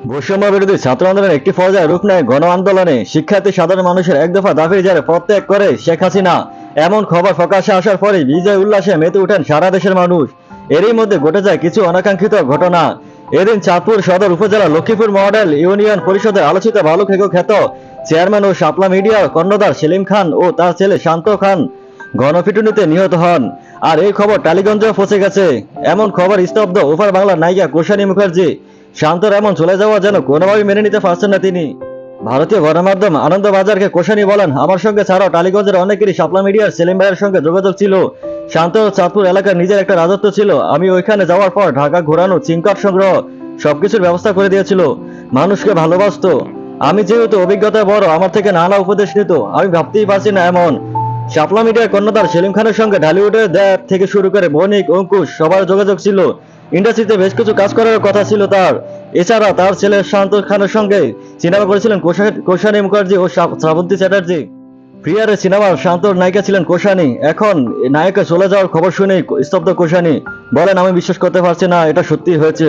বৈষম্য বিরোধী ছাত্র আন্দোলনের একটি পর্যায়ে রূপ নেয় গণ আন্দোলনে শিক্ষার্থী সাধারণ মানুষের এক দফা দাবি যারা পদত্যাগ করে শেখ হাসিনা। এমন খবর প্রকাশ্যে আসার পরে বিজয় উল্লাসে মেতে ওঠেন সারা দেশের মানুষ। এরই মধ্যে ঘটে যায় কিছু অনাকাঙ্ক্ষিত ঘটনা। এদিন চাঁদপুর সদর উপজেলা লক্ষ্মীপুর মডেল ইউনিয়ন পরিষদের আলোচিত বালুখেকো খ্যাত চেয়ারম্যান ও শাপলা মিডিয়ার কর্ণধার সেলিম খান ও তার ছেলে শান্ত খান গণপিটুনিতে নিহত হন। আর এই খবর টালিগঞ্জেও পৌঁছে গেছে। এমন খবর স্তব্ধ ওপার বাংলার নায়িকা কোষানী মুখার্জি। শান্তর এমন চলে যাওয়া যেন কোনোভাবেই মেনে নিতে পারছেন না তিনি। ভারতীয় গণমাধ্যম আনন্দবাজারকে কোষানী বলেন, আমার সঙ্গে ছাড়াও টালিগঞ্জের অনেকেরই শাপলা মিডিয়ার সেলিম ভাইয়ের সঙ্গে যোগাযোগ ছিল। শান্ত চাঁদপুর এলাকার নিজের একটা রাজত্ব ছিল। আমি ওইখানে যাওয়ার পর ঢাকা ঘোরানো, চিংকাট সংগ্রহ সবকিছুর ব্যবস্থা করে দিয়েছিল। মানুষকে ভালোবাসতো। আমি যেহেতু অভিজ্ঞতা বড়, আমার থেকে নানা উপদেশ নিত। আমি ভাবতেই পারছি না এমন। শাপলা মিডিয়ার কর্ণধার সেলিম খানের সঙ্গে ঢালিউডের দেব থেকে শুরু করে বণিক, অঙ্কুশ সবার যোগাযোগ ছিল। ইন্ডাস্ট্রিতে বেশ কিছু কাজ করার কথা ছিল তার। এছাড়া তার ছেলে শান্ত খানের সঙ্গে সিনেমা করেছিলেন কোষানী মুখার্জি ও শ্রাবন্তী চ্যাটার্জি। প্রিয়ারে সিনেমার শান্তর নায়িকা ছিলেন কোষানী। এখন নায়িকা চলে যাওয়ার খবর শুনেই স্তব্ধ কোষানী। বলেন, আমি বিশ্বাস করতে পারছি না এটা সত্যি হয়েছে।